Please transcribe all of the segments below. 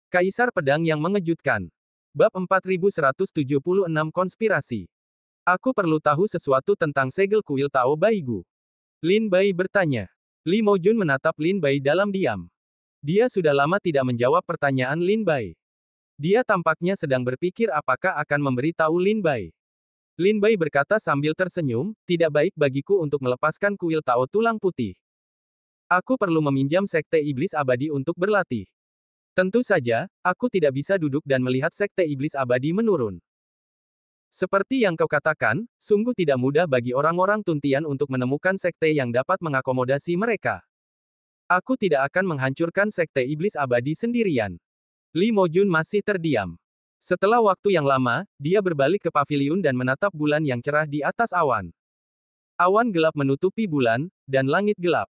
Kaisar Pedang yang Mengejutkan. Bab 4176 Konspirasi. Aku perlu tahu sesuatu tentang segel kuil Tao Baigu. Lin Bai bertanya. Li Mojun menatap Lin Bai dalam diam. Dia sudah lama tidak menjawab pertanyaan Lin Bai. Dia tampaknya sedang berpikir apakah akan memberitahu Lin Bai. Lin Bai berkata sambil tersenyum, tidak baik bagiku untuk melepaskan kuil Tao Tulang Putih. Aku perlu meminjam Sekte Iblis Abadi untuk berlatih. Tentu saja, aku tidak bisa duduk dan melihat Sekte Iblis Abadi menurun. Seperti yang kau katakan, sungguh tidak mudah bagi orang-orang Tuntian untuk menemukan sekte yang dapat mengakomodasi mereka. Aku tidak akan menghancurkan Sekte Iblis Abadi sendirian. Li Mojun masih terdiam. Setelah waktu yang lama, dia berbalik ke paviliun dan menatap bulan yang cerah di atas awan. Awan gelap menutupi bulan, dan langit gelap.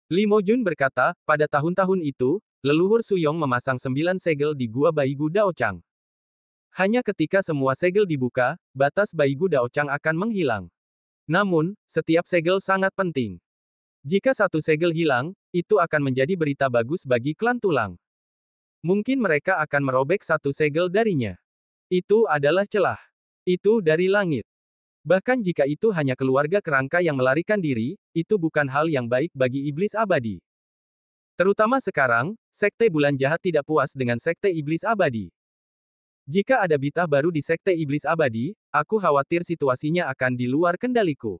Li Mojun berkata, pada tahun-tahun itu, leluhur Suyong memasang 9 segel di Gua Baigu Daochang. Hanya ketika semua segel dibuka, batas Baigu Daochang akan menghilang. Namun, setiap segel sangat penting. Jika satu segel hilang, itu akan menjadi berita bagus bagi klan tulang. Mungkin mereka akan merobek satu segel darinya. Itu adalah celah. Itu dari langit. Bahkan jika itu hanya keluarga kerangka yang melarikan diri, itu bukan hal yang baik bagi iblis abadi. Terutama sekarang, Sekte Bulan Jahat tidak puas dengan Sekte Iblis Abadi. Jika ada bitah baru di Sekte Iblis Abadi, aku khawatir situasinya akan di luar kendaliku.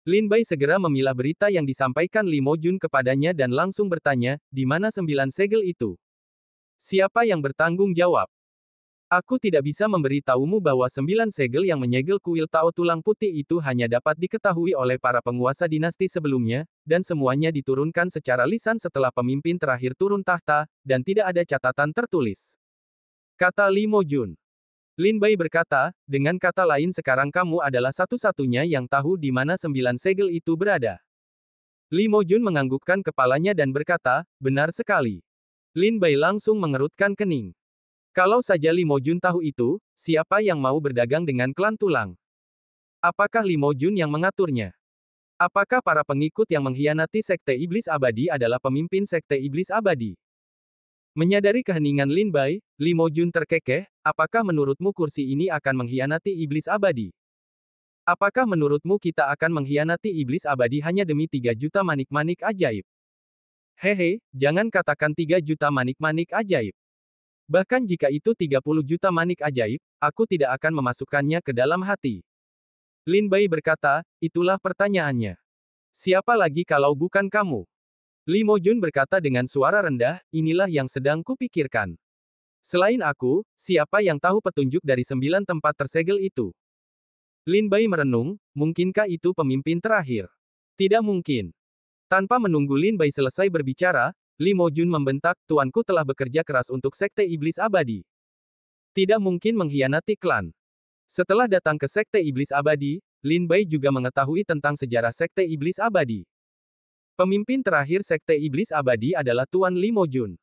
Lin Bai segera memilah berita yang disampaikan Li Mojun kepadanya dan langsung bertanya, di mana 9 segel itu? Siapa yang bertanggung jawab? Aku tidak bisa memberitahumu bahwa 9 segel yang menyegel kuil Tao Tulang Putih itu hanya dapat diketahui oleh para penguasa dinasti sebelumnya, dan semuanya diturunkan secara lisan setelah pemimpin terakhir turun tahta, dan tidak ada catatan tertulis. Kata Li Mojun. Lin Bai berkata, dengan kata lain sekarang kamu adalah satu-satunya yang tahu di mana 9 segel itu berada. Li Mojun menganggukkan kepalanya dan berkata, benar sekali. Lin Bai langsung mengerutkan kening. Kalau saja Li Mojun tahu itu, siapa yang mau berdagang dengan klan tulang? Apakah Li Mojun yang mengaturnya? Apakah para pengikut yang mengkhianati Sekte Iblis Abadi adalah pemimpin Sekte Iblis Abadi? Menyadari keheningan Lin Bai, Li Mojun terkekeh, apakah menurutmu kursi ini akan mengkhianati Iblis Abadi? Apakah menurutmu kita akan mengkhianati Iblis Abadi hanya demi 3 juta manik-manik ajaib? Hehe, jangan katakan 3 juta manik-manik ajaib. Bahkan jika itu 30 juta manik ajaib, aku tidak akan memasukkannya ke dalam hati. Lin Bai berkata, itulah pertanyaannya. Siapa lagi kalau bukan kamu? Li Mojun berkata dengan suara rendah, inilah yang sedang kupikirkan. Selain aku, siapa yang tahu petunjuk dari 9 tempat tersegel itu? Lin Bai merenung, mungkinkah itu pemimpin terakhir? Tidak mungkin. Tanpa menunggu Lin Bai selesai berbicara, Li Mojun membentak, tuanku telah bekerja keras untuk Sekte Iblis Abadi. Tidak mungkin mengkhianati klan. Setelah datang ke Sekte Iblis Abadi, Lin Bai juga mengetahui tentang sejarah Sekte Iblis Abadi. Pemimpin terakhir Sekte Iblis Abadi adalah Tuan Li Mojun.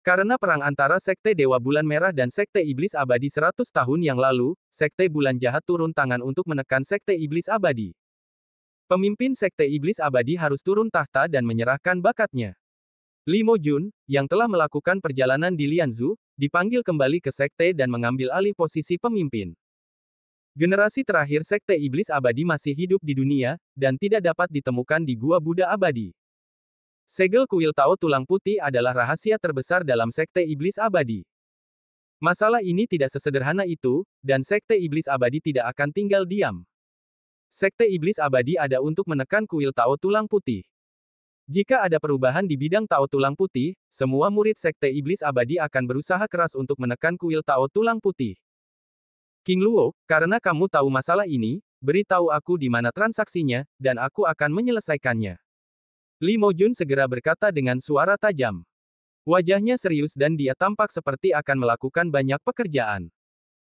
Karena perang antara Sekte Dewa Bulan Merah dan Sekte Iblis Abadi 100 tahun yang lalu, Sekte Bulan Jahat turun tangan untuk menekan Sekte Iblis Abadi. Pemimpin Sekte Iblis Abadi harus turun tahta dan menyerahkan bakatnya. Li Mojun, yang telah melakukan perjalanan di Lianzhou, dipanggil kembali ke sekte dan mengambil alih posisi pemimpin. Generasi terakhir Sekte Iblis Abadi masih hidup di dunia, dan tidak dapat ditemukan di Gua Buddha Abadi. Segel kuil Tao Tulang Putih adalah rahasia terbesar dalam Sekte Iblis Abadi. Masalah ini tidak sesederhana itu, dan Sekte Iblis Abadi tidak akan tinggal diam. Sekte Iblis Abadi ada untuk menekan kuil Tao Tulang Putih. Jika ada perubahan di bidang Tao Tulang Putih, semua murid Sekte Iblis Abadi akan berusaha keras untuk menekan kuil Tao Tulang Putih. King Luo, karena kamu tahu masalah ini, beritahu aku di mana transaksinya, dan aku akan menyelesaikannya. Li Mojun segera berkata dengan suara tajam. Wajahnya serius dan dia tampak seperti akan melakukan banyak pekerjaan.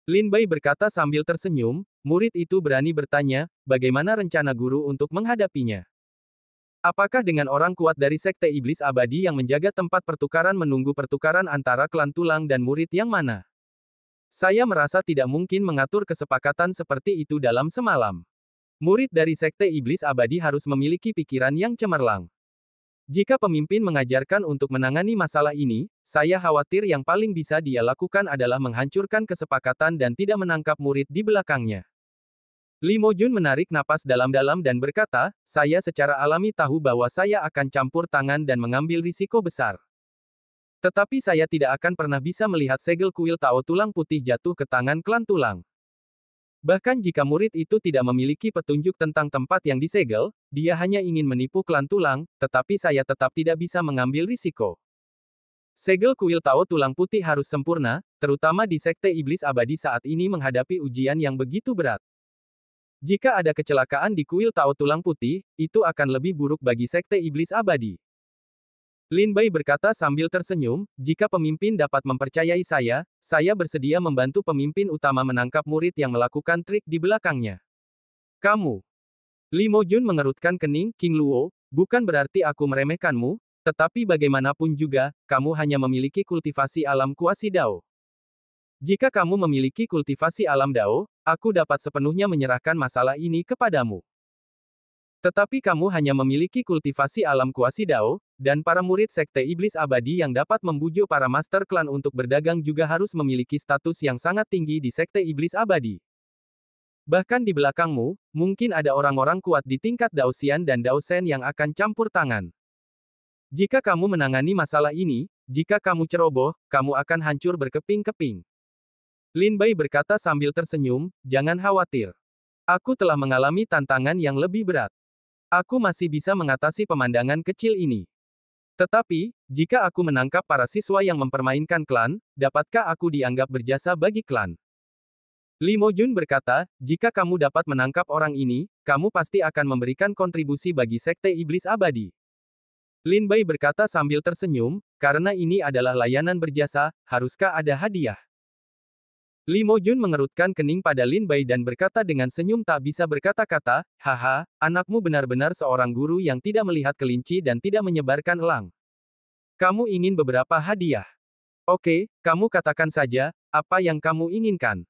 Lin Bai berkata sambil tersenyum, murid itu berani bertanya, bagaimana rencana guru untuk menghadapinya? Apakah dengan orang kuat dari Sekte Iblis Abadi yang menjaga tempat pertukaran menunggu pertukaran antara klan tulang dan murid yang mana? Saya merasa tidak mungkin mengatur kesepakatan seperti itu dalam semalam. Murid dari Sekte Iblis Abadi harus memiliki pikiran yang cemerlang. Jika pemimpin mengajarkan untuk menangani masalah ini, saya khawatir yang paling bisa dia lakukan adalah menghancurkan kesepakatan dan tidak menangkap murid di belakangnya. Li Mojun menarik napas dalam-dalam dan berkata, saya secara alami tahu bahwa saya akan campur tangan dan mengambil risiko besar. Tetapi saya tidak akan pernah bisa melihat segel kuil Tao Tulang Putih jatuh ke tangan klan tulang. Bahkan jika murid itu tidak memiliki petunjuk tentang tempat yang disegel, dia hanya ingin menipu klan tulang, tetapi saya tetap tidak bisa mengambil risiko. Segel kuil Tao Tulang Putih harus sempurna, terutama di Sekte Iblis Abadi saat ini menghadapi ujian yang begitu berat. Jika ada kecelakaan di kuil Tao Tulang Putih, itu akan lebih buruk bagi Sekte Iblis Abadi. Lin Bai berkata sambil tersenyum, jika pemimpin dapat mempercayai saya bersedia membantu pemimpin utama menangkap murid yang melakukan trik di belakangnya. Kamu. Li Mojun mengerutkan kening, King Luo, bukan berarti aku meremehkanmu, tetapi bagaimanapun juga, kamu hanya memiliki kultivasi alam kuasi Dao. Jika kamu memiliki kultivasi alam Dao, aku dapat sepenuhnya menyerahkan masalah ini kepadamu. Tetapi kamu hanya memiliki kultivasi alam kuasi Dao, dan para murid Sekte Iblis Abadi yang dapat membujuk para master klan untuk berdagang juga harus memiliki status yang sangat tinggi di Sekte Iblis Abadi. Bahkan di belakangmu, mungkin ada orang-orang kuat di tingkat Daosian dan Daosen yang akan campur tangan. Jika kamu menangani masalah ini, jika kamu ceroboh, kamu akan hancur berkeping-keping. Lin Bai berkata sambil tersenyum, jangan khawatir. Aku telah mengalami tantangan yang lebih berat. Aku masih bisa mengatasi pemandangan kecil ini. Tetapi, jika aku menangkap para siswa yang mempermainkan klan, dapatkah aku dianggap berjasa bagi klan? Li Mojun berkata, jika kamu dapat menangkap orang ini, kamu pasti akan memberikan kontribusi bagi Sekte Iblis Abadi. Lin Bai berkata sambil tersenyum, karena ini adalah layanan berjasa, haruskah ada hadiah? Li Mojun mengerutkan kening pada Lin Bai dan berkata dengan senyum tak bisa berkata-kata, haha, anakmu benar-benar seorang guru yang tidak melihat kelinci dan tidak menyebarkan elang. Kamu ingin beberapa hadiah? Oke, kamu katakan saja, apa yang kamu inginkan?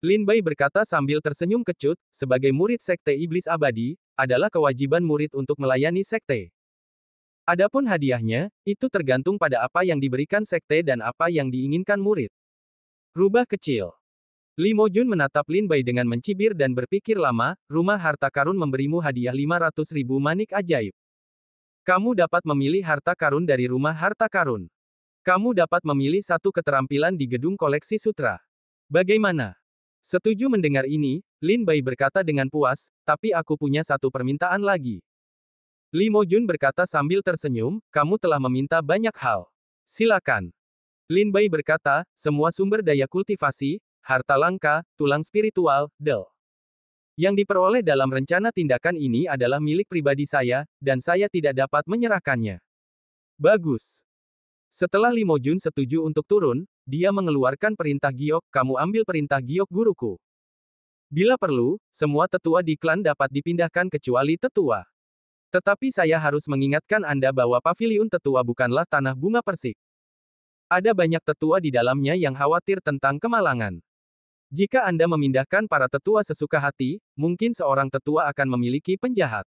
Lin Bai berkata sambil tersenyum kecut, sebagai murid Sekte Iblis Abadi, adalah kewajiban murid untuk melayani sekte. Adapun hadiahnya, itu tergantung pada apa yang diberikan sekte dan apa yang diinginkan murid. Rubah kecil. Li Mojun menatap Lin Bai dengan mencibir dan berpikir lama, rumah harta karun memberimu hadiah 500.000 manik ajaib. Kamu dapat memilih harta karun dari rumah harta karun. Kamu dapat memilih satu keterampilan di gedung koleksi sutra. Bagaimana? Setuju mendengar ini, Lin Bai berkata dengan puas, tapi aku punya satu permintaan lagi. Li Mojun berkata sambil tersenyum, kamu telah meminta banyak hal. Silakan. Lin Bai berkata, semua sumber daya kultivasi, harta langka, tulang spiritual, del. Yang diperoleh dalam rencana tindakan ini adalah milik pribadi saya, dan saya tidak dapat menyerahkannya. Bagus. Setelah Li Mojun setuju untuk turun, dia mengeluarkan perintah giok, kamu ambil perintah giok guruku. Bila perlu, semua tetua di klan dapat dipindahkan kecuali tetua. Tetapi saya harus mengingatkan Anda bahwa paviliun tetua bukanlah tanah bunga persik. Ada banyak tetua di dalamnya yang khawatir tentang kemalangan. Jika Anda memindahkan para tetua sesuka hati, mungkin seorang tetua akan memiliki penjahat.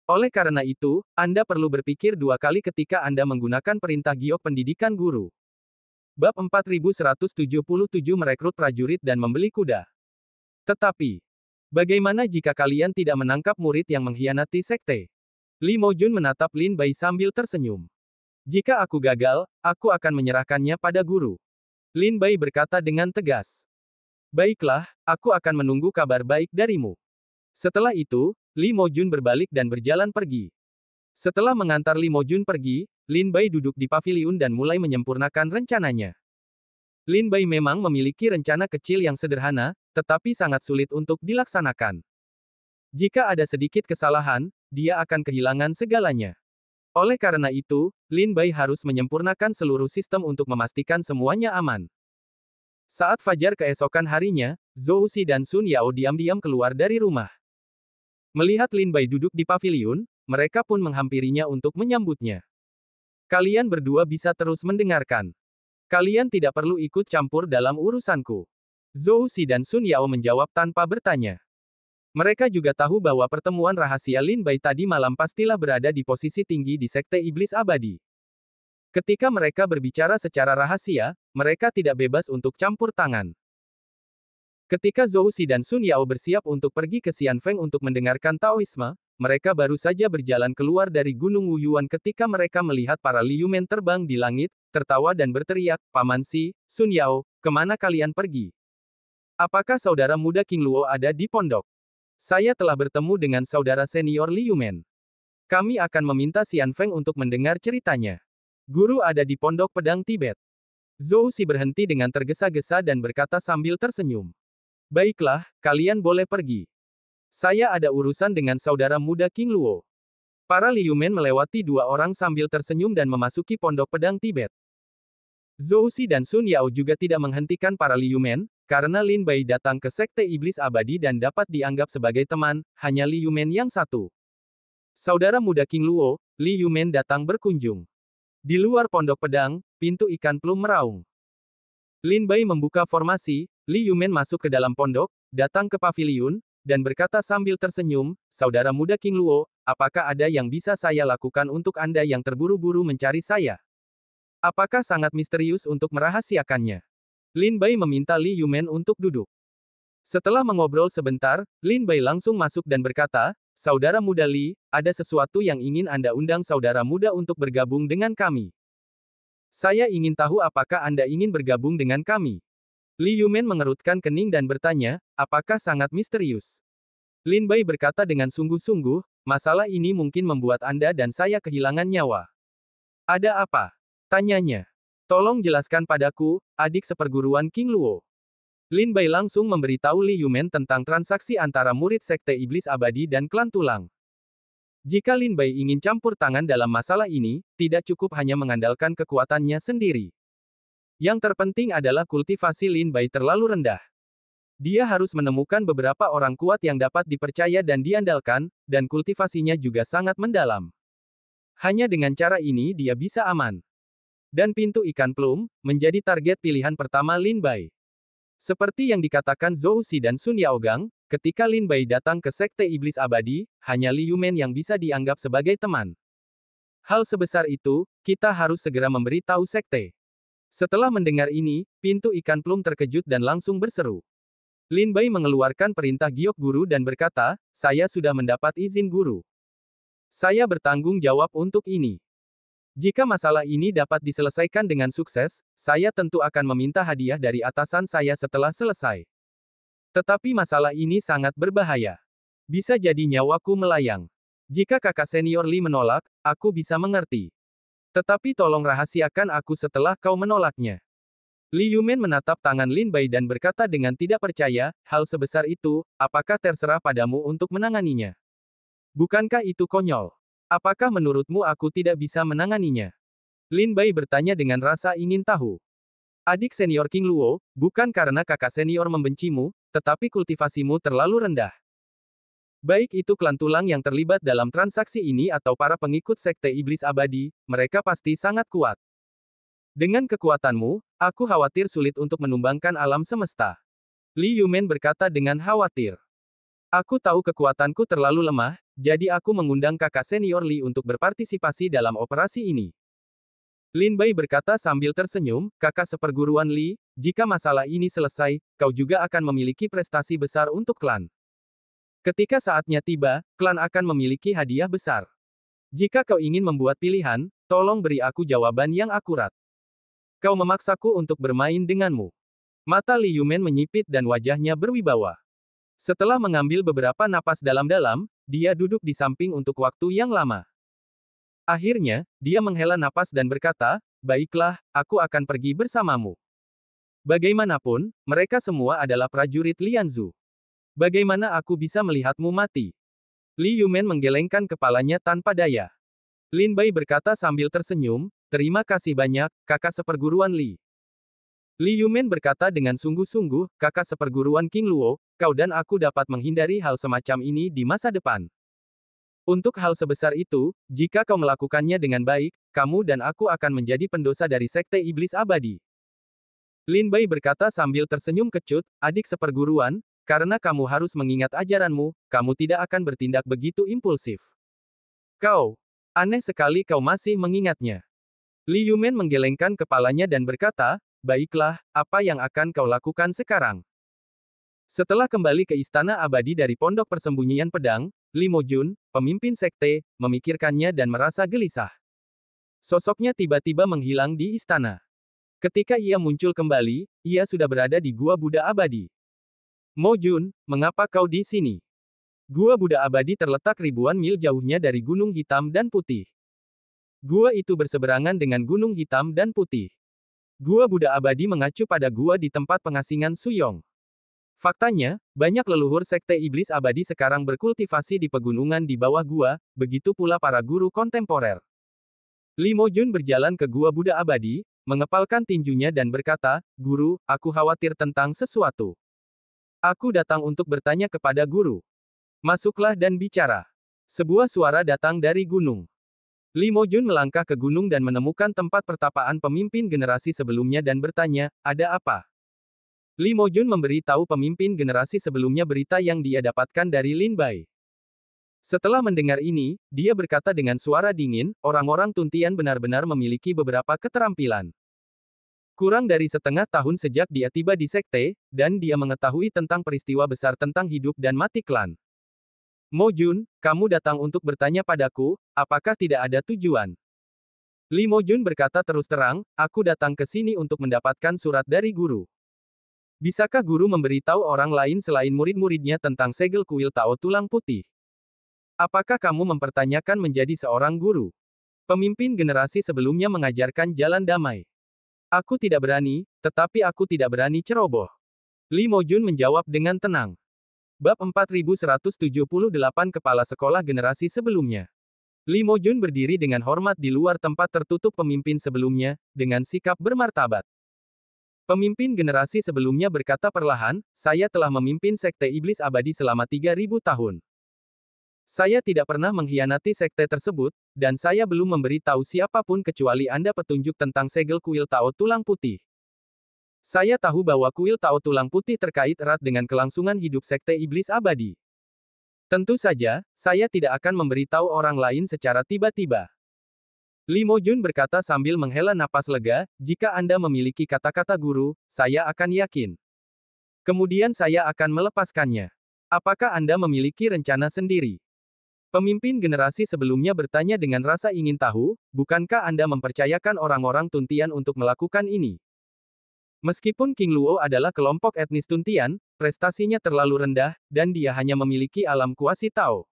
Oleh karena itu, Anda perlu berpikir dua kali ketika Anda menggunakan perintah giok pendidikan guru. Bab 4177 merekrut prajurit dan membeli kuda. Tetapi, bagaimana jika kalian tidak menangkap murid yang mengkhianati sekte? Li Mojun menatap Lin Bai sambil tersenyum. Jika aku gagal, aku akan menyerahkannya pada guru. Lin Bai berkata dengan tegas. Baiklah, aku akan menunggu kabar baik darimu. Setelah itu, Li Mojun berbalik dan berjalan pergi. Setelah mengantar Li Mojun pergi, Lin Bai duduk di paviliun dan mulai menyempurnakan rencananya. Lin Bai memang memiliki rencana kecil yang sederhana, tetapi sangat sulit untuk dilaksanakan. Jika ada sedikit kesalahan, dia akan kehilangan segalanya. Oleh karena itu, Lin Bai harus menyempurnakan seluruh sistem untuk memastikan semuanya aman. Saat fajar keesokan harinya, Zhou Xi dan Sun Yao diam-diam keluar dari rumah. Melihat Lin Bai duduk di paviliun, mereka pun menghampirinya untuk menyambutnya. Kalian berdua bisa terus mendengarkan. Kalian tidak perlu ikut campur dalam urusanku. Zhou Xi dan Sun Yao menjawab tanpa bertanya. Mereka juga tahu bahwa pertemuan rahasia Lin Bai tadi malam pastilah berada di posisi tinggi di Sekte Iblis Abadi. Ketika mereka berbicara secara rahasia, mereka tidak bebas untuk campur tangan. Ketika Zhou Xi dan Sun Yao bersiap untuk pergi ke Xianfeng untuk mendengarkan Taoisme, mereka baru saja berjalan keluar dari Gunung Wuyuan ketika mereka melihat para Liumen terbang di langit, tertawa dan berteriak, "Paman Xi, Sun Yao, kemana kalian pergi? Apakah saudara muda King Luo ada di pondok? Saya telah bertemu dengan saudara senior Liumen. Kami akan meminta Xianfeng untuk mendengar ceritanya. Guru ada di pondok pedang Tibet." Zhou Xi berhenti dengan tergesa-gesa dan berkata sambil tersenyum. "Baiklah, kalian boleh pergi. Saya ada urusan dengan saudara muda King Luo." Para Liumen melewati dua orang sambil tersenyum dan memasuki pondok pedang Tibet. Zhou Xi dan Sun Yao juga tidak menghentikan para Liumen, karena Lin Bai datang ke Sekte Iblis Abadi dan dapat dianggap sebagai teman, hanya Liumen yang satu. Saudara muda King Luo, Liumen datang berkunjung. Di luar pondok pedang, pintu ikan plum meraung. Lin Bai membuka formasi, Liumen masuk ke dalam pondok, datang ke paviliun, dan berkata sambil tersenyum, "Saudara muda King Luo, apakah ada yang bisa saya lakukan untuk Anda yang terburu-buru mencari saya? Apakah sangat misterius untuk merahasiakannya?" Lin Bai meminta Liumen untuk duduk. Setelah mengobrol sebentar, Lin Bai langsung masuk dan berkata, "Saudara muda Li, ada sesuatu yang ingin Anda undang saudara muda untuk bergabung dengan kami. Saya ingin tahu apakah Anda ingin bergabung dengan kami." Liumen mengerutkan kening dan bertanya, "Apakah sangat misterius?" Lin Bai berkata dengan sungguh-sungguh, "Masalah ini mungkin membuat Anda dan saya kehilangan nyawa." "Ada apa?" tanyanya. "Tolong jelaskan padaku, adik seperguruan King Luo." Lin Bai langsung memberitahu Liumen tentang transaksi antara murid Sekte Iblis Abadi dan klan Tulang. Jika Lin Bai ingin campur tangan dalam masalah ini, tidak cukup hanya mengandalkan kekuatannya sendiri. Yang terpenting adalah kultivasi Lin Bai terlalu rendah. Dia harus menemukan beberapa orang kuat yang dapat dipercaya dan diandalkan, dan kultivasinya juga sangat mendalam. Hanya dengan cara ini dia bisa aman. Dan pintu ikan plum, menjadi target pilihan pertama Lin Bai. Seperti yang dikatakan Zhou Xi dan Sun Yaogang, ketika Lin Bai datang ke Sekte Iblis Abadi, hanya Liumen yang bisa dianggap sebagai teman. Hal sebesar itu, kita harus segera memberi tahu Sekte. Setelah mendengar ini, pintu ikan plum terkejut dan langsung berseru. Lin Bai mengeluarkan perintah giok guru dan berkata, "Saya sudah mendapat izin guru. Saya bertanggung jawab untuk ini. Jika masalah ini dapat diselesaikan dengan sukses, saya tentu akan meminta hadiah dari atasan saya setelah selesai. Tetapi masalah ini sangat berbahaya. Bisa jadi nyawaku melayang. Jika kakak senior Li menolak, aku bisa mengerti. Tetapi tolong rahasiakan aku setelah kau menolaknya." Liumen menatap tangan Lin Bai dan berkata dengan tidak percaya, "Hal sebesar itu, apakah terserah padamu untuk menanganinya? Bukankah itu konyol? Apakah menurutmu aku tidak bisa menanganinya?" Lin Bai bertanya dengan rasa ingin tahu. "Adik senior King Luo, bukan karena kakak senior membencimu, tetapi kultivasimu terlalu rendah. Baik itu klan Tulang yang terlibat dalam transaksi ini atau para pengikut Sekte Iblis Abadi, mereka pasti sangat kuat. Dengan kekuatanmu, aku khawatir sulit untuk menumbangkan alam semesta." Liumen berkata dengan khawatir. "Aku tahu kekuatanku terlalu lemah, jadi aku mengundang kakak senior Li untuk berpartisipasi dalam operasi ini." Lin Bai berkata sambil tersenyum, "Kakak seperguruan Li, jika masalah ini selesai, kau juga akan memiliki prestasi besar untuk klan. Ketika saatnya tiba, klan akan memiliki hadiah besar. Jika kau ingin membuat pilihan, tolong beri aku jawaban yang akurat. Kau memaksaku untuk bermain denganmu." Mata Liumen menyipit dan wajahnya berwibawa. Setelah mengambil beberapa napas dalam-dalam, dia duduk di samping untuk waktu yang lama. Akhirnya, dia menghela napas dan berkata, "Baiklah, aku akan pergi bersamamu. Bagaimanapun, mereka semua adalah prajurit Lianzu. Bagaimana aku bisa melihatmu mati?" Liumen menggelengkan kepalanya tanpa daya. Lin Bai berkata sambil tersenyum, "Terima kasih banyak, kakak seperguruan Li." Liumen berkata dengan sungguh-sungguh, "Kakak seperguruan King Luo, kau dan aku dapat menghindari hal semacam ini di masa depan. Untuk hal sebesar itu, jika kau melakukannya dengan baik, kamu dan aku akan menjadi pendosa dari Sekte Iblis Abadi." Lin Bai berkata sambil tersenyum kecut, "Adik seperguruan, karena kamu harus mengingat ajaranmu, kamu tidak akan bertindak begitu impulsif. Kau, aneh sekali kau masih mengingatnya." Li Yumen menggelengkan kepalanya dan berkata, baiklah, apa yang akan kau lakukan sekarang? Setelah kembali ke Istana Abadi dari Pondok Persembunyian Pedang, Li Mojun, pemimpin sekte, memikirkannya dan merasa gelisah. Sosoknya tiba-tiba menghilang di istana. Ketika ia muncul kembali, ia sudah berada di Gua Buddha Abadi. Mojun, mengapa kau di sini? Gua Buddha Abadi terletak ribuan mil jauhnya dari Gunung Hitam dan Putih. Gua itu berseberangan dengan Gunung Hitam dan Putih. Gua Buddha Abadi mengacu pada gua di tempat pengasingan Suyong. Faktanya, banyak leluhur sekte iblis abadi sekarang berkultivasi di pegunungan di bawah gua, begitu pula para guru kontemporer. Li Mojun berjalan ke Gua Buddha Abadi, mengepalkan tinjunya dan berkata, Guru, aku khawatir tentang sesuatu. Aku datang untuk bertanya kepada guru. Masuklah dan bicara. Sebuah suara datang dari gunung. Li Mojun melangkah ke gunung dan menemukan tempat pertapaan pemimpin generasi sebelumnya dan bertanya, ada apa? Li Mojun memberi tahu pemimpin generasi sebelumnya berita yang dia dapatkan dari Lin Bai. Setelah mendengar ini, dia berkata dengan suara dingin, orang-orang Tuntian benar-benar memiliki beberapa keterampilan. Kurang dari setengah tahun sejak dia tiba di sekte, dan dia mengetahui tentang peristiwa besar tentang hidup dan mati klan. Mojun, kamu datang untuk bertanya padaku, apakah tidak ada tujuan? Li Mojun berkata terus terang, aku datang ke sini untuk mendapatkan surat dari guru. Bisakah guru memberitahu orang lain selain murid-muridnya tentang segel kuil Tao Tulang Putih? Apakah kamu mempertanyakan menjadi seorang guru? Pemimpin generasi sebelumnya mengajarkan jalan damai. Aku tidak berani, tetapi aku tidak berani ceroboh. Li Mojun menjawab dengan tenang. Bab 4178 Kepala Sekolah Generasi Sebelumnya. Li Mojun berdiri dengan hormat di luar tempat tertutup pemimpin sebelumnya, dengan sikap bermartabat. Pemimpin generasi sebelumnya berkata perlahan, saya telah memimpin sekte iblis abadi selama 3000 tahun. Saya tidak pernah mengkhianati sekte tersebut, dan saya belum memberi tahu siapapun kecuali Anda petunjuk tentang segel kuil Tao Tulang Putih. Saya tahu bahwa kuil Tao Tulang Putih terkait erat dengan kelangsungan hidup sekte iblis abadi. Tentu saja, saya tidak akan memberitahu orang lain secara tiba-tiba. Li Mojun berkata sambil menghela napas lega, jika Anda memiliki kata-kata guru, saya akan yakin. Kemudian saya akan melepaskannya. Apakah Anda memiliki rencana sendiri? Pemimpin generasi sebelumnya bertanya dengan rasa ingin tahu, bukankah Anda mempercayakan orang-orang Tuntian untuk melakukan ini? Meskipun King Luo adalah kelompok etnis Tuntian, prestasinya terlalu rendah, dan dia hanya memiliki alam kuasi Tao.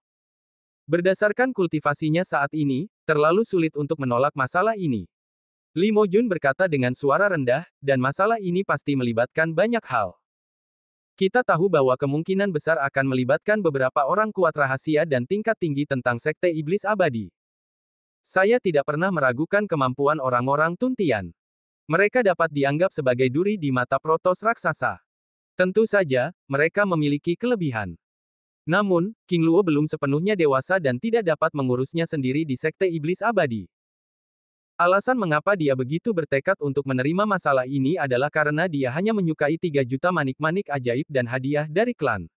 Berdasarkan kultivasinya saat ini, terlalu sulit untuk menolak masalah ini. Li Mojun berkata dengan suara rendah, dan masalah ini pasti melibatkan banyak hal. Kita tahu bahwa kemungkinan besar akan melibatkan beberapa orang kuat rahasia dan tingkat tinggi tentang sekte iblis abadi. Saya tidak pernah meragukan kemampuan orang-orang Tuntian. Mereka dapat dianggap sebagai duri di mata Protos raksasa. Tentu saja, mereka memiliki kelebihan. Namun, King Luo belum sepenuhnya dewasa dan tidak dapat mengurusnya sendiri di sekte iblis abadi. Alasan mengapa dia begitu bertekad untuk menerima masalah ini adalah karena dia hanya menyukai 3 juta manik-manik ajaib dan hadiah dari klan.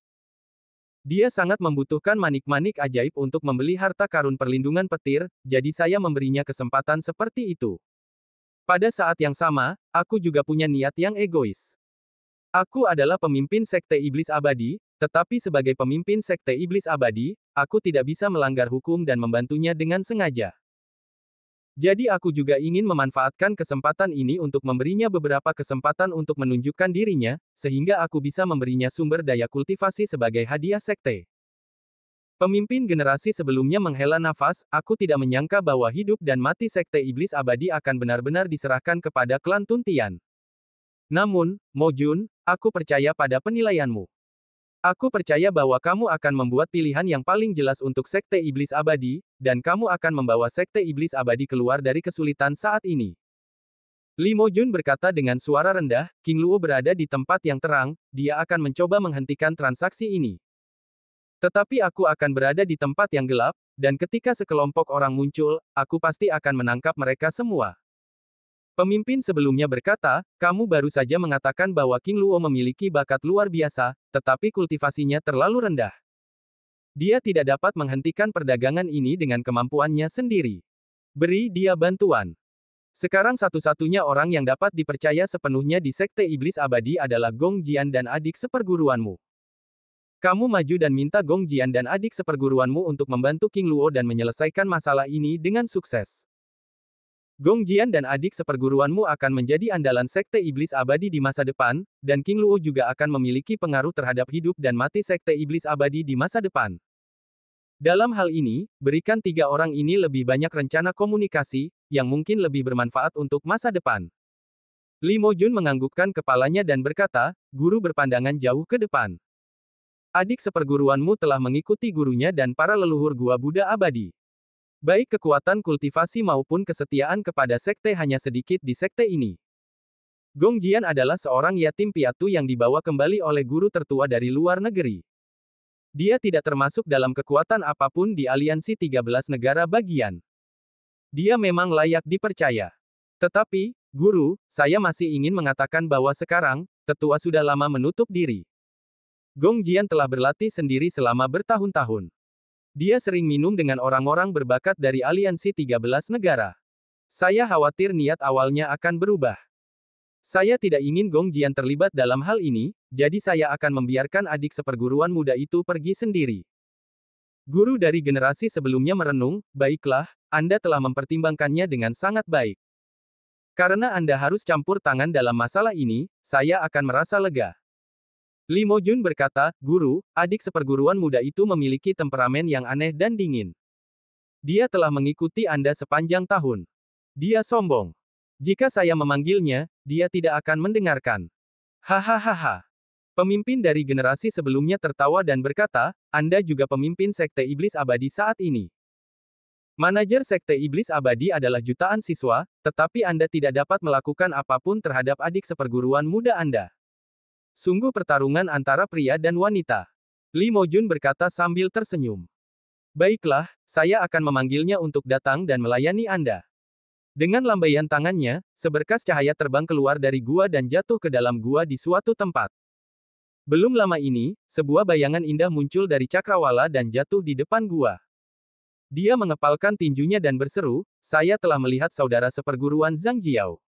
Dia sangat membutuhkan manik-manik ajaib untuk membeli harta karun perlindungan petir, jadi saya memberinya kesempatan seperti itu. Pada saat yang sama, aku juga punya niat yang egois. Aku adalah pemimpin sekte iblis abadi, tetapi sebagai pemimpin sekte iblis abadi, aku tidak bisa melanggar hukum dan membantunya dengan sengaja. Jadi aku juga ingin memanfaatkan kesempatan ini untuk memberinya beberapa kesempatan untuk menunjukkan dirinya, sehingga aku bisa memberinya sumber daya kultivasi sebagai hadiah sekte. Pemimpin generasi sebelumnya menghela nafas, aku tidak menyangka bahwa hidup dan mati sekte iblis abadi akan benar-benar diserahkan kepada klan Tuntian. Namun, Mojun, aku percaya pada penilaianmu. Aku percaya bahwa kamu akan membuat pilihan yang paling jelas untuk sekte iblis abadi, dan kamu akan membawa sekte iblis abadi keluar dari kesulitan saat ini. Li Mojun berkata dengan suara rendah, King Luo berada di tempat yang terang, dia akan mencoba menghentikan transaksi ini. Tetapi aku akan berada di tempat yang gelap, dan ketika sekelompok orang muncul, aku pasti akan menangkap mereka semua. Pemimpin sebelumnya berkata, kamu baru saja mengatakan bahwa King Luo memiliki bakat luar biasa, tetapi kultivasinya terlalu rendah. Dia tidak dapat menghentikan perdagangan ini dengan kemampuannya sendiri. Beri dia bantuan. Sekarang satu-satunya orang yang dapat dipercaya sepenuhnya di Sekte Iblis Abadi adalah Gong Jian dan adik seperguruanmu. Kamu maju dan minta Gong Jian dan adik seperguruanmu untuk membantu King Luo dan menyelesaikan masalah ini dengan sukses. Gong Jian dan adik seperguruanmu akan menjadi andalan Sekte Iblis Abadi di masa depan, dan King Luo juga akan memiliki pengaruh terhadap hidup dan mati Sekte Iblis Abadi di masa depan. Dalam hal ini, berikan tiga orang ini lebih banyak rencana komunikasi, yang mungkin lebih bermanfaat untuk masa depan. Li Mojun menganggukkan kepalanya dan berkata, guru berpandangan jauh ke depan. Adik seperguruanmu telah mengikuti gurunya dan para leluhur Gua Buddha Abadi. Baik kekuatan kultivasi maupun kesetiaan kepada sekte hanya sedikit di sekte ini. Gong Jian adalah seorang yatim piatu yang dibawa kembali oleh guru tertua dari luar negeri. Dia tidak termasuk dalam kekuatan apapun di aliansi 13 negara bagian. Dia memang layak dipercaya. Tetapi, guru, saya masih ingin mengatakan bahwa sekarang, tetua sudah lama menutup diri. Gong Jian telah berlatih sendiri selama bertahun-tahun. Dia sering minum dengan orang-orang berbakat dari aliansi 13 negara. Saya khawatir niat awalnya akan berubah. Saya tidak ingin Gong Jian terlibat dalam hal ini, jadi saya akan membiarkan adik seperguruan muda itu pergi sendiri. Guru dari generasi sebelumnya merenung, baiklah, Anda telah mempertimbangkannya dengan sangat baik. Karena Anda harus campur tangan dalam masalah ini, saya akan merasa lega. Li Mojun berkata, guru, adik seperguruan muda itu memiliki temperamen yang aneh dan dingin. Dia telah mengikuti Anda sepanjang tahun. Dia sombong. Jika saya memanggilnya, dia tidak akan mendengarkan. Hahaha. Pemimpin dari generasi sebelumnya tertawa dan berkata, Anda juga pemimpin Sekte Iblis Abadi saat ini. Manajer Sekte Iblis Abadi adalah jutaan siswa, tetapi Anda tidak dapat melakukan apapun terhadap adik seperguruan muda Anda. Sungguh pertarungan antara pria dan wanita. Li Mojun berkata sambil tersenyum. Baiklah, saya akan memanggilnya untuk datang dan melayani Anda. Dengan lambaian tangannya, seberkas cahaya terbang keluar dari gua dan jatuh ke dalam gua di suatu tempat. Belum lama ini, sebuah bayangan indah muncul dari cakrawala dan jatuh di depan gua. Dia mengepalkan tinjunya dan berseru, saya telah melihat saudara seperguruan Zhang Jiao.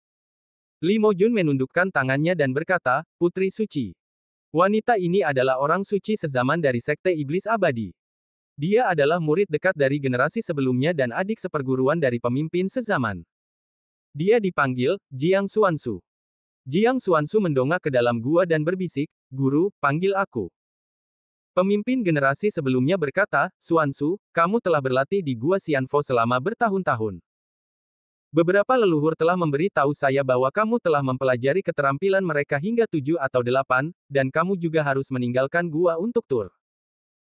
Li Mojun menundukkan tangannya dan berkata, Putri Suci. Wanita ini adalah orang suci sezaman dari Sekte Iblis Abadi. Dia adalah murid dekat dari generasi sebelumnya dan adik seperguruan dari pemimpin sezaman. Dia dipanggil, Jiang Xuansu. Jiang Xuansu mendongak ke dalam gua dan berbisik, Guru, panggil aku. Pemimpin generasi sebelumnya berkata, Xuansu, kamu telah berlatih di Gua Xianfo selama bertahun-tahun. Beberapa leluhur telah memberi tahu saya bahwa kamu telah mempelajari keterampilan mereka hingga 7 atau 8, dan kamu juga harus meninggalkan gua untuk tur.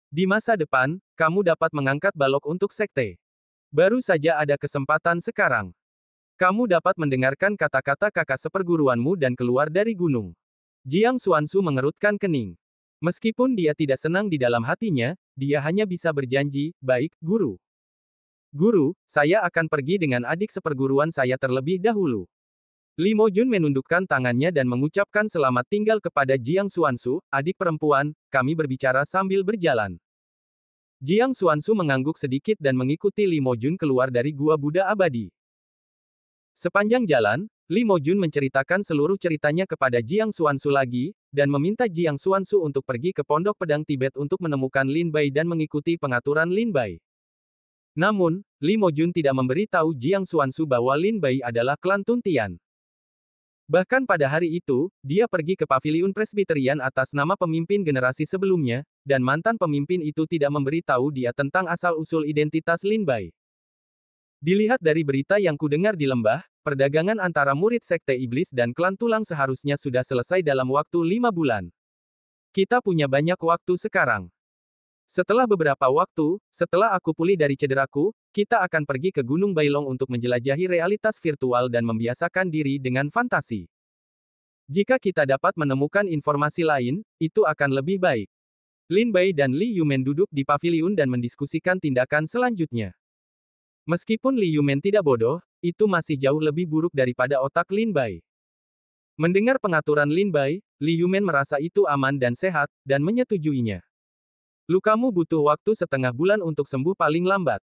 Di masa depan, kamu dapat mengangkat balok untuk sekte. Baru saja ada kesempatan sekarang. Kamu dapat mendengarkan kata-kata kakak seperguruanmu dan keluar dari gunung. Jiang Xuansu mengerutkan kening. Meskipun dia tidak senang di dalam hatinya, dia hanya bisa berjanji, baik, guru. Guru, saya akan pergi dengan adik seperguruan saya terlebih dahulu. Li Mojun menundukkan tangannya dan mengucapkan selamat tinggal kepada Jiang Xuansu, adik perempuan, kami berbicara sambil berjalan. Jiang Xuansu mengangguk sedikit dan mengikuti Li Mojun keluar dari Gua Buddha Abadi. Sepanjang jalan, Li Mojun menceritakan seluruh ceritanya kepada Jiang Xuansu lagi, dan meminta Jiang Xuansu untuk pergi ke Pondok Pedang Tibet untuk menemukan Lin Bai dan mengikuti pengaturan Lin Bai. Namun, Li Mojun tidak memberitahu Jiang Xuansu bahwa Lin Bai adalah klan Tun Tian. Bahkan pada hari itu, dia pergi ke paviliun presbiterian atas nama pemimpin generasi sebelumnya, dan mantan pemimpin itu tidak memberitahu dia tentang asal-usul identitas Lin Bai. Dilihat dari berita yang kudengar di lembah, perdagangan antara murid Sekte Iblis dan klan Tulang seharusnya sudah selesai dalam waktu 5 bulan. Kita punya banyak waktu sekarang. Setelah beberapa waktu, setelah aku pulih dari cederaku, kita akan pergi ke Gunung Bailong untuk menjelajahi realitas virtual dan membiasakan diri dengan fantasi. Jika kita dapat menemukan informasi lain, itu akan lebih baik. Lin Bai dan Li Yumen duduk di paviliun dan mendiskusikan tindakan selanjutnya. Meskipun Li Yumen tidak bodoh, itu masih jauh lebih buruk daripada otak Lin Bai. Mendengar pengaturan Lin Bai, Li Yumen merasa itu aman dan sehat, dan menyetujuinya. Lukamu butuh waktu setengah bulan untuk sembuh paling lambat.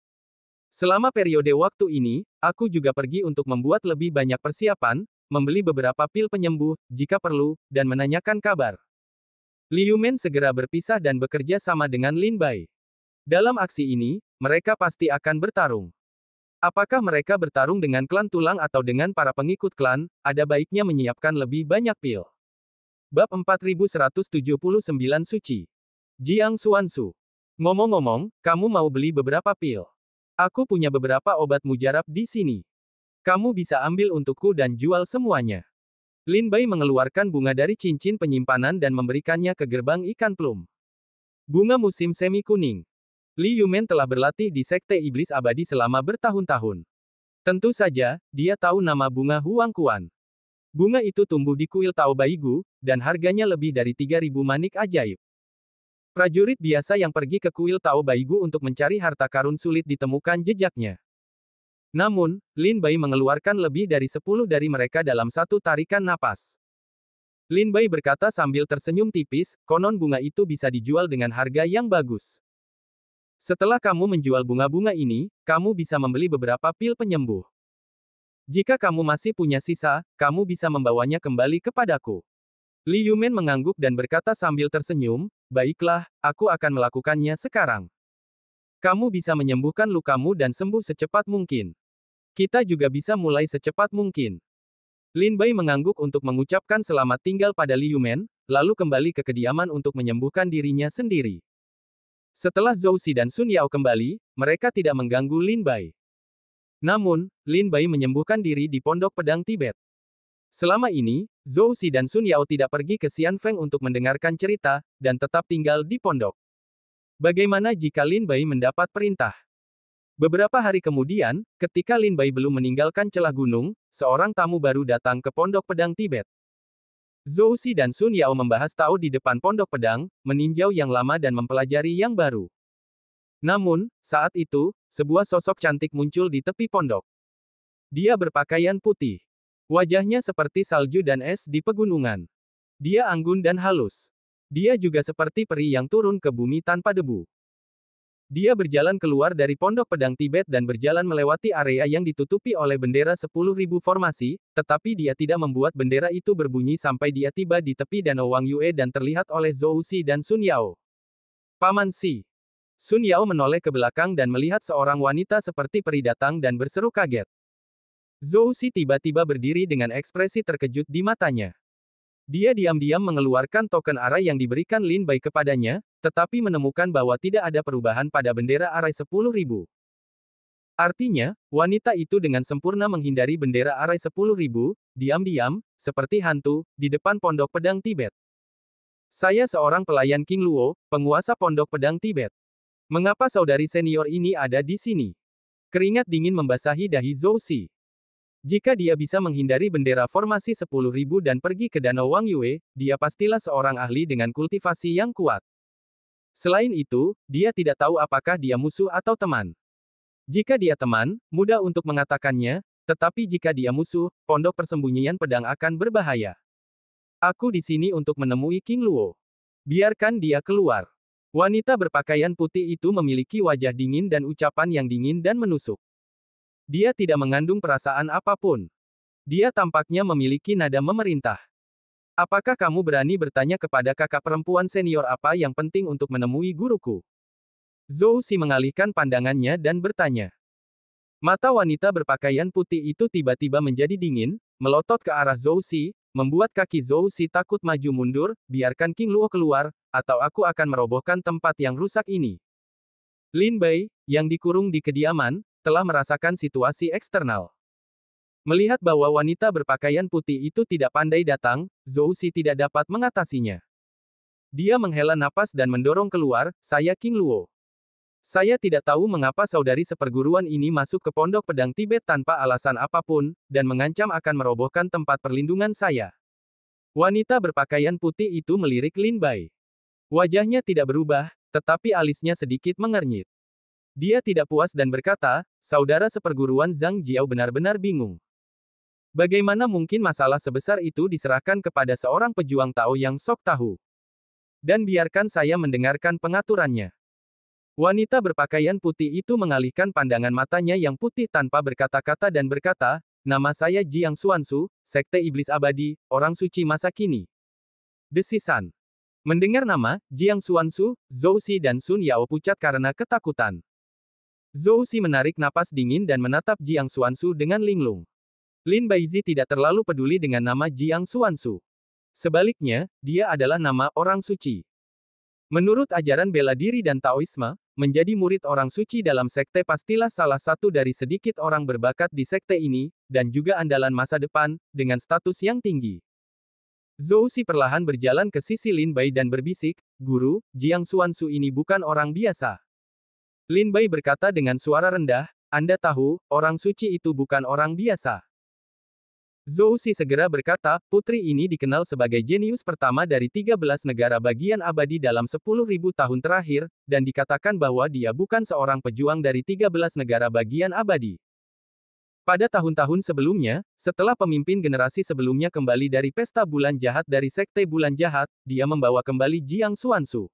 Selama periode waktu ini, aku juga pergi untuk membuat lebih banyak persiapan, membeli beberapa pil penyembuh, jika perlu, dan menanyakan kabar. Liu Men segera berpisah dan bekerja sama dengan Lin Bai. Dalam aksi ini, mereka pasti akan bertarung. Apakah mereka bertarung dengan klan tulang atau dengan para pengikut klan, ada baiknya menyiapkan lebih banyak pil. Bab 4179 Suci. Jiang Xuansu. Ngomong-ngomong, kamu mau beli beberapa pil? Aku punya beberapa obat mujarab di sini. Kamu bisa ambil untukku dan jual semuanya. Lin Bai mengeluarkan bunga dari cincin penyimpanan dan memberikannya ke gerbang ikan plum. Bunga musim semi kuning. Li Yumen telah berlatih di Sekte Iblis Abadi selama bertahun-tahun. Tentu saja, dia tahu nama bunga Huang Kuan. Bunga itu tumbuh di kuil Tao Baigu, dan harganya lebih dari 3.000 manik ajaib. Prajurit biasa yang pergi ke kuil Tao Baigu untuk mencari harta karun sulit ditemukan jejaknya. Namun, Lin Bai mengeluarkan lebih dari 10 dari mereka dalam satu tarikan napas. Lin Bai berkata sambil tersenyum tipis, konon bunga itu bisa dijual dengan harga yang bagus. Setelah kamu menjual bunga-bunga ini, kamu bisa membeli beberapa pil penyembuh. Jika kamu masih punya sisa, kamu bisa membawanya kembali kepadaku. Li Yumen mengangguk dan berkata sambil tersenyum, baiklah, aku akan melakukannya sekarang. Kamu bisa menyembuhkan lukamu dan sembuh secepat mungkin. Kita juga bisa mulai secepat mungkin. Lin Bai mengangguk untuk mengucapkan selamat tinggal pada Li Yumen, lalu kembali ke kediaman untuk menyembuhkan dirinya sendiri. Setelah Zhou Si dan Sun Yao kembali, mereka tidak mengganggu Lin Bai. Namun, Lin Bai menyembuhkan diri di Pondok Pedang Tibet. Selama ini, Zhou Si dan Sun Yao tidak pergi ke Xianfeng untuk mendengarkan cerita, dan tetap tinggal di pondok. Bagaimana jika Lin Bai mendapat perintah? Beberapa hari kemudian, ketika Lin Bai belum meninggalkan celah gunung, seorang tamu baru datang ke Pondok Pedang Tibet. Zhou Si dan Sun Yao membahas Tao di depan Pondok Pedang, meninjau yang lama dan mempelajari yang baru. Namun, saat itu, sebuah sosok cantik muncul di tepi pondok. Dia berpakaian putih. Wajahnya seperti salju dan es di pegunungan. Dia anggun dan halus. Dia juga seperti peri yang turun ke bumi tanpa debu. Dia berjalan keluar dari Pondok Pedang Tibet dan berjalan melewati area yang ditutupi oleh bendera 10.000 formasi, tetapi dia tidak membuat bendera itu berbunyi sampai dia tiba di tepi Danau Wang Yue dan terlihat oleh Zhou Si dan Sun Yao. Paman Si. Sun Yao menoleh ke belakang dan melihat seorang wanita seperti peri datang dan berseru kaget. Zhou Si tiba-tiba berdiri dengan ekspresi terkejut di matanya. Dia diam-diam mengeluarkan token arai yang diberikan Lin Bai kepadanya, tetapi menemukan bahwa tidak ada perubahan pada bendera arai 10.000. Artinya, wanita itu dengan sempurna menghindari bendera arai 10.000, diam-diam, seperti hantu, di depan Pondok Pedang Tibet. Saya seorang pelayan King Luo, penguasa Pondok Pedang Tibet. Mengapa saudari senior ini ada di sini? Keringat dingin membasahi dahi Zhou Si. Jika dia bisa menghindari bendera formasi 10.000 dan pergi ke Danau Wang Yue, dia pastilah seorang ahli dengan kultivasi yang kuat. Selain itu, dia tidak tahu apakah dia musuh atau teman. Jika dia teman, mudah untuk mengatakannya, tetapi jika dia musuh, pondok persembunyian pedang akan berbahaya. Aku di sini untuk menemui King Luo. Biarkan dia keluar. Wanita berpakaian putih itu memiliki wajah dingin dan ucapan yang dingin dan menusuk. Dia tidak mengandung perasaan apapun. Dia tampaknya memiliki nada memerintah. Apakah kamu berani bertanya kepada kakak perempuan senior apa yang penting untuk menemui guruku? Zhou Si mengalihkan pandangannya dan bertanya. Mata wanita berpakaian putih itu tiba-tiba menjadi dingin, melotot ke arah Zhou Si, membuat kaki Zhou Si takut maju mundur, biarkan King Luo keluar, atau aku akan merobohkan tempat yang rusak ini. Lin Bai, yang dikurung di kediaman, telah merasakan situasi eksternal. Melihat bahwa wanita berpakaian putih itu tidak pandai datang, Zhou Si tidak dapat mengatasinya. Dia menghela napas dan mendorong keluar, saya King Luo. Saya tidak tahu mengapa saudari seperguruan ini masuk ke Pondok Pedang Tibet tanpa alasan apapun, dan mengancam akan merobohkan tempat perlindungan saya. Wanita berpakaian putih itu melirik Lin Bai. Wajahnya tidak berubah, tetapi alisnya sedikit mengernyit. Dia tidak puas dan berkata, saudara seperguruan Zhang Jiao benar-benar bingung. Bagaimana mungkin masalah sebesar itu diserahkan kepada seorang pejuang Tao yang sok tahu? Dan biarkan saya mendengarkan pengaturannya. Wanita berpakaian putih itu mengalihkan pandangan matanya yang putih tanpa berkata-kata dan berkata, "Nama saya Jiang Xuanzu, Sekte Iblis Abadi, orang suci masa kini." Desisan. Mendengar nama, Jiang Xuanzu, Zhou Xi dan Sun Yao pucat karena ketakutan. Zhou Xi menarik napas dingin dan menatap Jiang Xuanzu dengan linglung. Lin Baizi tidak terlalu peduli dengan nama Jiang Xuanzu. Sebaliknya, dia adalah nama orang suci. Menurut ajaran bela diri dan Taoisme, menjadi murid orang suci dalam sekte pastilah salah satu dari sedikit orang berbakat di sekte ini, dan juga andalan masa depan, dengan status yang tinggi. Zhou Xi perlahan berjalan ke sisi Lin Bai dan berbisik, "Guru, Jiang Xuanzu ini bukan orang biasa." Lin Bai berkata dengan suara rendah, "Anda tahu, orang suci itu bukan orang biasa." Zhou Xi segera berkata, "Putri ini dikenal sebagai jenius pertama dari 13 negara bagian abadi dalam 10.000 tahun terakhir, dan dikatakan bahwa dia bukan seorang pejuang dari 13 negara bagian abadi." Pada tahun-tahun sebelumnya, setelah pemimpin generasi sebelumnya kembali dari pesta bulan jahat dari Sekte Bulan Jahat, dia membawa kembali Jiang Xuanzu.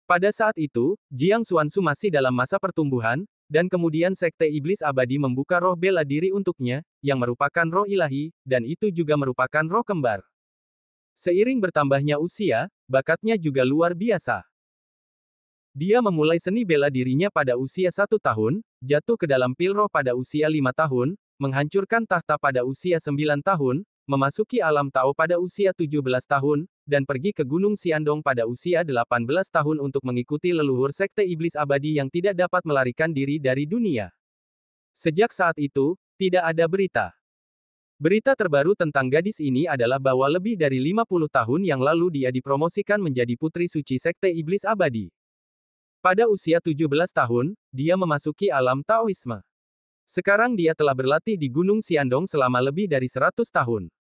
Pada saat itu, Jiang Xuanzu masih dalam masa pertumbuhan, dan kemudian Sekte Iblis Abadi membuka roh bela diri untuknya, yang merupakan roh ilahi, dan itu juga merupakan roh kembar. Seiring bertambahnya usia, bakatnya juga luar biasa. Dia memulai seni bela dirinya pada usia 1 tahun, jatuh ke dalam pil roh pada usia 5 tahun, menghancurkan tahta pada usia 9 tahun, memasuki alam Tao pada usia 17 tahun, dan pergi ke Gunung Xiandong pada usia 18 tahun untuk mengikuti leluhur Sekte Iblis Abadi yang tidak dapat melarikan diri dari dunia. Sejak saat itu, tidak ada berita. Berita terbaru tentang gadis ini adalah bahwa lebih dari 50 tahun yang lalu dia dipromosikan menjadi putri suci Sekte Iblis Abadi. Pada usia 17 tahun, dia memasuki alam Taoisme. Sekarang dia telah berlatih di Gunung Xiandong selama lebih dari 100 tahun.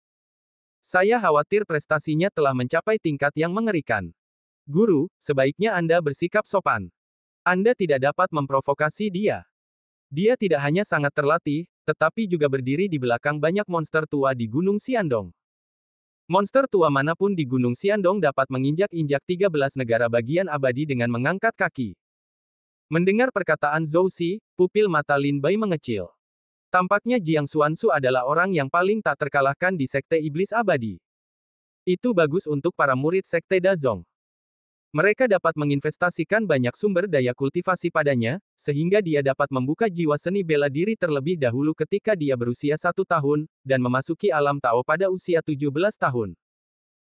Saya khawatir prestasinya telah mencapai tingkat yang mengerikan. Guru, sebaiknya Anda bersikap sopan. Anda tidak dapat memprovokasi dia. Dia tidak hanya sangat terlatih, tetapi juga berdiri di belakang banyak monster tua di Gunung Xiandong. Monster tua manapun di Gunung Xiandong dapat menginjak-injak 13 negara bagian abadi dengan mengangkat kaki. Mendengar perkataan Zhou Xi, pupil mata Lin Bai mengecil. Tampaknya Jiang Xuanzu adalah orang yang paling tak terkalahkan di Sekte Iblis Abadi. Itu bagus untuk para murid Sekte Dazong. Mereka dapat menginvestasikan banyak sumber daya kultivasi padanya, sehingga dia dapat membuka jiwa seni bela diri terlebih dahulu ketika dia berusia 1 tahun, dan memasuki alam Tao pada usia 17 tahun.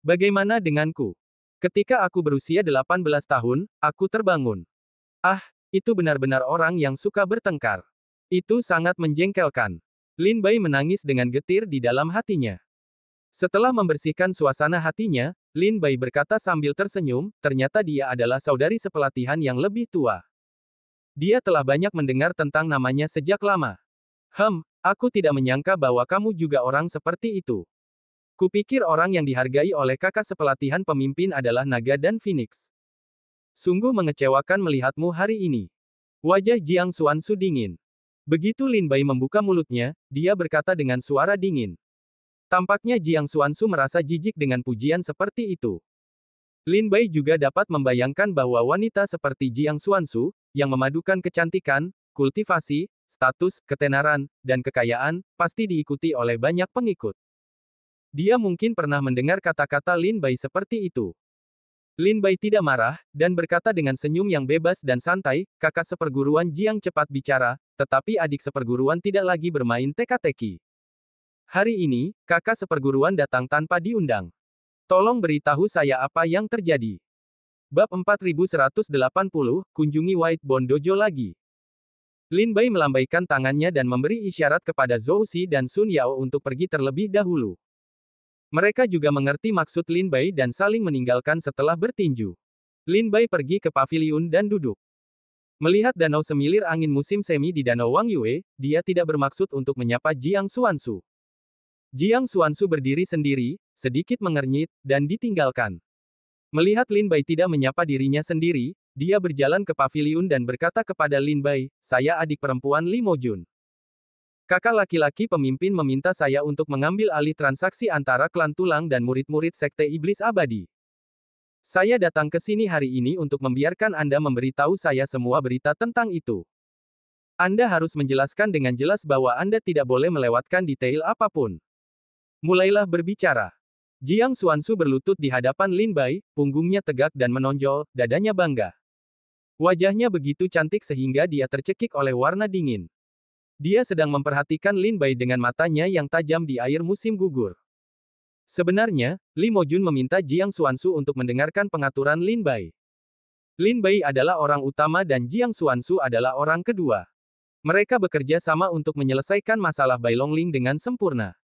Bagaimana denganku? Ketika aku berusia 18 tahun, aku terbangun. Ah, itu benar-benar orang yang suka bertengkar. Itu sangat menjengkelkan. Lin Bai menangis dengan getir di dalam hatinya. Setelah membersihkan suasana hatinya, Lin Bai berkata sambil tersenyum, ternyata dia adalah saudari sepelatihan yang lebih tua. Dia telah banyak mendengar tentang namanya sejak lama. Aku tidak menyangka bahwa kamu juga orang seperti itu. Kupikir orang yang dihargai oleh kakak sepelatihan pemimpin adalah naga dan phoenix. Sungguh mengecewakan melihatmu hari ini. Wajah Jiang Xuanzu dingin. Begitu Lin Bai membuka mulutnya, dia berkata dengan suara dingin. Tampaknya Jiang Xuanzu merasa jijik dengan pujian seperti itu. Lin Bai juga dapat membayangkan bahwa wanita seperti Jiang Xuanzu, yang memadukan kecantikan, kultivasi, status, ketenaran, dan kekayaan, pasti diikuti oleh banyak pengikut. Dia mungkin pernah mendengar kata-kata Lin Bai seperti itu. Lin Bai tidak marah, dan berkata dengan senyum yang bebas dan santai, kakak seperguruan Jiang cepat bicara, tetapi adik seperguruan tidak lagi bermain teka-teki. Hari ini, kakak seperguruan datang tanpa diundang. Tolong beritahu saya apa yang terjadi. Bab 4180, kunjungi White Bone Dojo lagi. Lin Bai melambaikan tangannya dan memberi isyarat kepada Zhou Xi dan Sun Yao untuk pergi terlebih dahulu. Mereka juga mengerti maksud Lin Bai dan saling meninggalkan setelah bertinju. Lin Bai pergi ke paviliun dan duduk. Melihat danau semilir angin musim semi di Danau Wang Yue, dia tidak bermaksud untuk menyapa Jiang Xuanzu. Jiang Xuanzu berdiri sendiri, sedikit mengernyit, dan ditinggalkan. Melihat Lin Bai tidak menyapa dirinya sendiri, dia berjalan ke paviliun dan berkata kepada Lin Bai, "Saya adik perempuan Li Mojun. Kakak laki-laki pemimpin meminta saya untuk mengambil alih transaksi antara klan tulang dan murid-murid Sekte Iblis Abadi." Saya datang ke sini hari ini untuk membiarkan Anda memberitahu saya semua berita tentang itu. Anda harus menjelaskan dengan jelas bahwa Anda tidak boleh melewatkan detail apapun. Mulailah berbicara. Jiang Xuanzu berlutut di hadapan Lin Bai, punggungnya tegak dan menonjol, dadanya bangga. Wajahnya begitu cantik sehingga dia tercekik oleh warna dingin. Dia sedang memperhatikan Lin Bai dengan matanya yang tajam di air musim gugur. Sebenarnya, Li Mojun meminta Jiang Xuanzu untuk mendengarkan pengaturan Lin Bai. Lin Bai adalah orang utama dan Jiang Xuanzu adalah orang kedua. Mereka bekerja sama untuk menyelesaikan masalah Bai Longling dengan sempurna.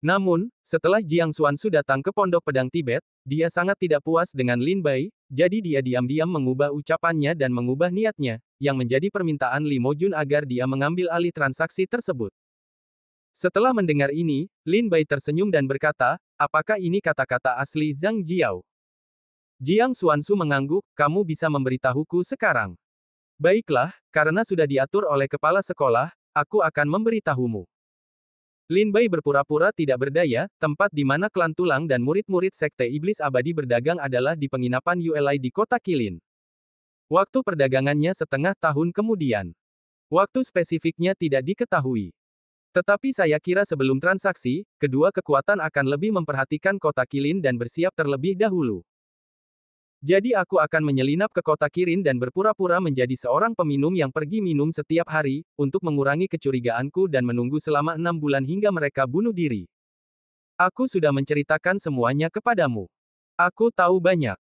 Namun, setelah Jiang Xuanzu datang ke Pondok Pedang Tibet, dia sangat tidak puas dengan Lin Bai, jadi dia diam-diam mengubah ucapannya dan mengubah niatnya, yang menjadi permintaan Li Mojun agar dia mengambil alih transaksi tersebut. Setelah mendengar ini, Lin Bai tersenyum dan berkata, apakah ini kata-kata asli Zhang Jiao? Jiang Xuanzu mengangguk, kamu bisa memberitahuku sekarang. Baiklah, karena sudah diatur oleh kepala sekolah, aku akan memberitahumu. Lin Bai berpura-pura tidak berdaya, tempat di mana klan tulang dan murid-murid Sekte Iblis Abadi berdagang adalah di penginapan ULI di kota Kilin. Waktu perdagangannya setengah tahun kemudian. Waktu spesifiknya tidak diketahui. Tetapi saya kira sebelum transaksi, kedua kekuatan akan lebih memperhatikan kota Kilin dan bersiap terlebih dahulu. Jadi aku akan menyelinap ke kota Kilin dan berpura-pura menjadi seorang peminum yang pergi minum setiap hari, untuk mengurangi kecurigaanku dan menunggu selama 6 bulan hingga mereka bunuh diri. Aku sudah menceritakan semuanya kepadamu. Aku tahu banyak.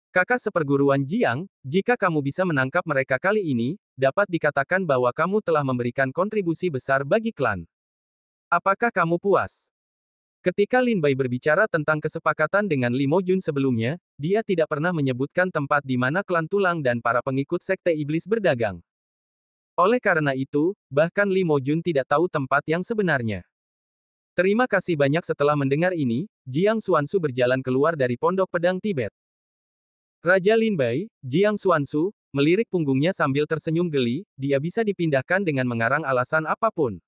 Kakak seperguruan Jiang, jika kamu bisa menangkap mereka kali ini, dapat dikatakan bahwa kamu telah memberikan kontribusi besar bagi klan. Apakah kamu puas? Ketika Lin Bai berbicara tentang kesepakatan dengan Li Mojun sebelumnya, dia tidak pernah menyebutkan tempat di mana klan tulang dan para pengikut Sekte Iblis berdagang. Oleh karena itu, bahkan Li Mojun tidak tahu tempat yang sebenarnya. Terima kasih banyak. Setelah mendengar ini, Jiang Xuanzu berjalan keluar dari Pondok Pedang Tibet. Raja Lin Bai, Jiang Xuanzu, melirik punggungnya sambil tersenyum geli, dia bisa dipindahkan dengan mengarang alasan apapun.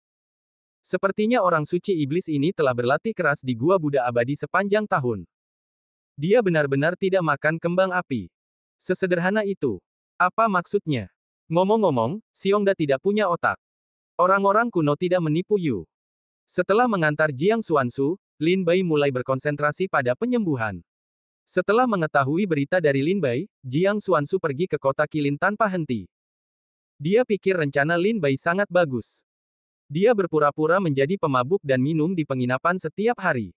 Sepertinya orang suci iblis ini telah berlatih keras di Gua Buddha Abadi sepanjang tahun. Dia benar-benar tidak makan kembang api. Sesederhana itu. Apa maksudnya? Ngomong-ngomong, Xiongda tidak punya otak. Orang-orang kuno tidak menipu Yu. Setelah mengantar Jiang Xuanzu, Lin Bai mulai berkonsentrasi pada penyembuhan. Setelah mengetahui berita dari Lin Bai, Jiang Xuanzu pergi ke kota Kilin tanpa henti. Dia pikir rencana Lin Bai sangat bagus. Dia berpura-pura menjadi pemabuk dan minum di penginapan setiap hari.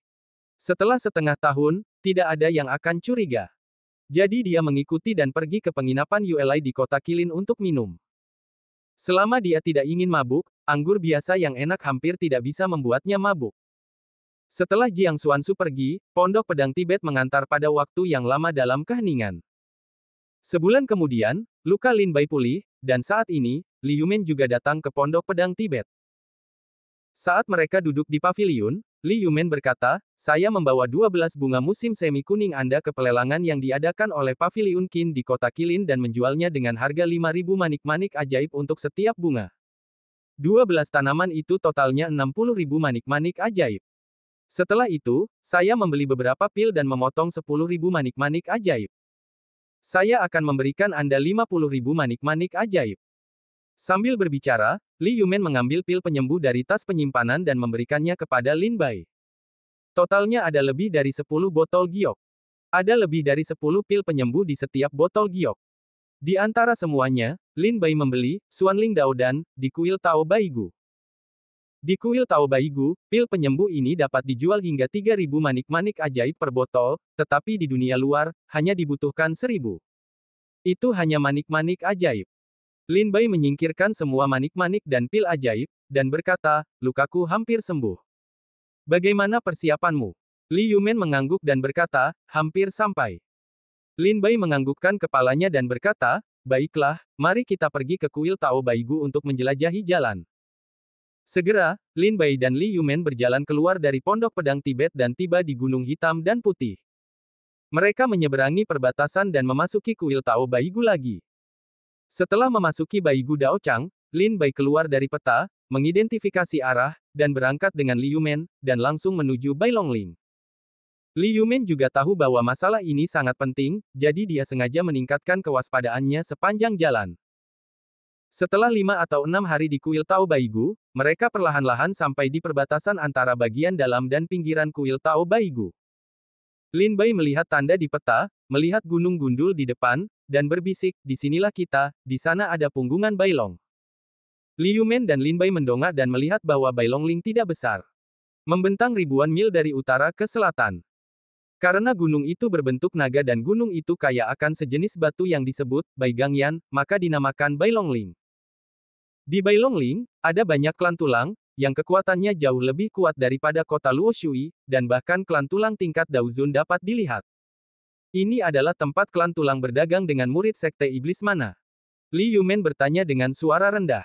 Setelah setengah tahun, tidak ada yang akan curiga. Jadi dia mengikuti dan pergi ke penginapan ULI di kota Kilin untuk minum. Selama dia tidak ingin mabuk, anggur biasa yang enak hampir tidak bisa membuatnya mabuk. Setelah Jiang Xuanzu pergi, Pondok Pedang Tibet mengantar pada waktu yang lama dalam keheningan. Sebulan kemudian, luka Lin Bai pulih, dan saat ini, Li Yumen juga datang ke Pondok Pedang Tibet. Saat mereka duduk di paviliun, Li Yumen berkata, saya membawa 12 bunga musim semi kuning Anda ke pelelangan yang diadakan oleh Paviliun Qin di kota Kilin dan menjualnya dengan harga 5.000 manik-manik ajaib untuk setiap bunga. 12 tanaman itu totalnya 60.000 manik-manik ajaib. Setelah itu, saya membeli beberapa pil dan memotong 10.000 manik-manik ajaib. Saya akan memberikan Anda 50.000 manik-manik ajaib. Sambil berbicara, Li Yumen mengambil pil penyembuh dari tas penyimpanan dan memberikannya kepada Lin Bai. Totalnya ada lebih dari 10 botol giok. Ada lebih dari 10 pil penyembuh di setiap botol giok. Di antara semuanya, Lin Bai membeli Xuanling Daodan di kuil Tao Baigu. Di kuil Tao Baigu, pil penyembuh ini dapat dijual hingga 3.000 manik-manik ajaib per botol, tetapi di dunia luar, hanya dibutuhkan 1.000. Itu hanya manik-manik ajaib. Lin Bai menyingkirkan semua manik-manik dan pil ajaib, dan berkata, lukaku hampir sembuh. Bagaimana persiapanmu? Li Yumen mengangguk dan berkata, hampir sampai. Lin Bai menganggukkan kepalanya dan berkata, baiklah, mari kita pergi ke kuil Tao Baigu untuk menjelajahi jalan. Segera, Lin Bai dan Li Yumen berjalan keluar dari Pondok Pedang Tibet dan tiba di Gunung Hitam dan Putih. Mereka menyeberangi perbatasan dan memasuki kuil Tao Baigu lagi. Setelah memasuki Baigu Daochang, Lin Bai keluar dari peta, mengidentifikasi arah, dan berangkat dengan Li Yumen, dan langsung menuju Bai Longling. Li Yumen juga tahu bahwa masalah ini sangat penting, jadi dia sengaja meningkatkan kewaspadaannya sepanjang jalan. Setelah 5 atau 6 hari di kuil Tao Baigu, mereka perlahan-lahan sampai di perbatasan antara bagian dalam dan pinggiran kuil Tao Baigu. Lin Bai melihat tanda di peta, melihat gunung gundul di depan, dan berbisik, disinilah kita, di sana ada punggungan Bailong. Li Yumen dan Lin Bai mendongak dan melihat bahwa Bailongling tidak besar. Membentang ribuan mil dari utara ke selatan. Karena gunung itu berbentuk naga dan gunung itu kaya akan sejenis batu yang disebut Baigangyan, maka dinamakan Bailongling. Di Bailongling, ada banyak klan tulang, yang kekuatannya jauh lebih kuat daripada kota Luoshui, dan bahkan klan tulang tingkat Daozun dapat dilihat. Ini adalah tempat klan tulang berdagang dengan murid sekte iblis mana? Li Yumen bertanya dengan suara rendah.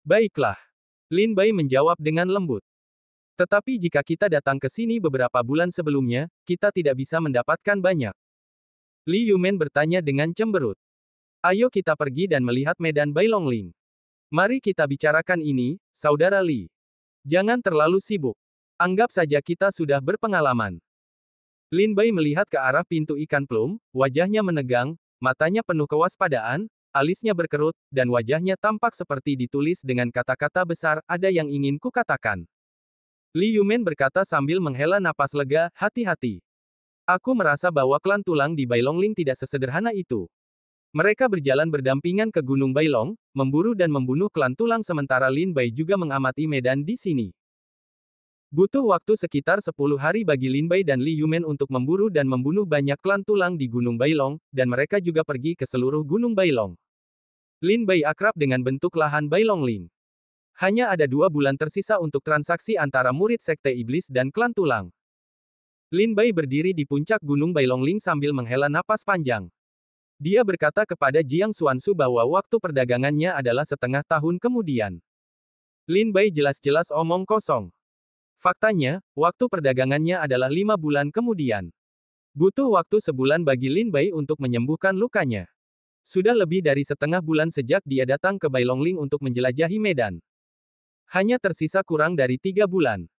Baiklah. Lin Bai menjawab dengan lembut. Tetapi jika kita datang ke sini beberapa bulan sebelumnya, kita tidak bisa mendapatkan banyak. Li Yumen bertanya dengan cemberut. Ayo kita pergi dan melihat medan Bailongling. Mari kita bicarakan ini, Saudara Li. Jangan terlalu sibuk. Anggap saja kita sudah berpengalaman. Lin Bai melihat ke arah pintu ikan plum, wajahnya menegang, matanya penuh kewaspadaan, alisnya berkerut, dan wajahnya tampak seperti ditulis dengan kata-kata besar, ada yang ingin kukatakan. Li Yumen berkata sambil menghela napas lega, hati-hati. Aku merasa bahwa klan tulang di Bailongling tidak sesederhana itu. Mereka berjalan berdampingan ke Gunung Bailong, memburu dan membunuh klan tulang sementara Lin Bai juga mengamati medan di sini. Butuh waktu sekitar 10 hari bagi Lin Bai dan Li Yumen untuk memburu dan membunuh banyak klan tulang di Gunung Bailong, dan mereka juga pergi ke seluruh Gunung Bailong. Lin Bai akrab dengan bentuk lahan Bailongling. Hanya ada 2 bulan tersisa untuk transaksi antara murid sekte iblis dan klan tulang. Lin Bai berdiri di puncak Gunung Bailongling sambil menghela napas panjang. Dia berkata kepada Jiang Xuansu bahwa waktu perdagangannya adalah setengah tahun kemudian. Lin Bai jelas-jelas omong kosong. Faktanya, waktu perdagangannya adalah 5 bulan kemudian. Butuh waktu sebulan bagi Lin Bai untuk menyembuhkan lukanya. Sudah lebih dari setengah bulan sejak dia datang ke Bailongling untuk menjelajahi medan. Hanya tersisa kurang dari 3 bulan.